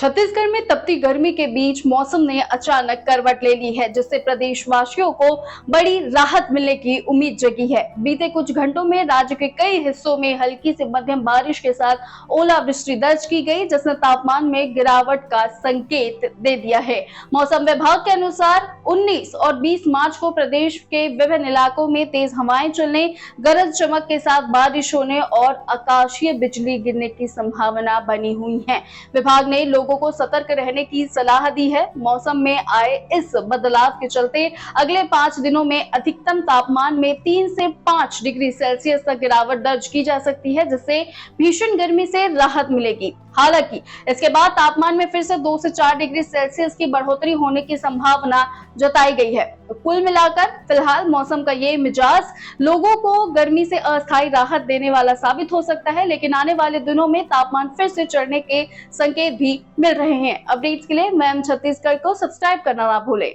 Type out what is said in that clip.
छत्तीसगढ़ में तपती गर्मी के बीच मौसम ने अचानक करवट ले ली है, जिससे प्रदेशवासियों को बड़ी राहत मिलने की उम्मीद जगी है। बीते कुछ घंटों में राज्य के कई हिस्सों में हल्की से मध्यम बारिश के साथ ओलावृष्टि दर्ज की गई, जिसने तापमान में गिरावट का संकेत दे दिया है। मौसम विभाग के अनुसार 19 और 20 मार्च को प्रदेश के विभिन्न इलाकों में तेज हवाएं चलने, गरज चमक के साथ बारिश होने और आकाशीय बिजली गिरने की संभावना बनी हुई है। विभाग ने लोगों को सतर्क रहने की सलाह दी है। मौसम में आए इस बदलाव के चलते अगले 5 दिनों में अधिकतम तापमान में 3 से 5 डिग्री सेल्सियस तक गिरावट दर्ज की जा सकती है, जिससे भीषण गर्मी से राहत मिलेगी। हालांकि इसके बाद तापमान में फिर से 2 से 4 डिग्री सेल्सियस की बढ़ोतरी होने की संभावना जताई गई है। तो कुल मिलाकर फिलहाल मौसम का ये मिजाज लोगों को गर्मी से अस्थायी राहत देने वाला साबित हो सकता है, लेकिन आने वाले दिनों में तापमान फिर से चढ़ने के संकेत भी मिल रहे हैं। अपडेट्स के लिए मैम छत्तीसगढ़ को सब्सक्राइब करना ना भूलें।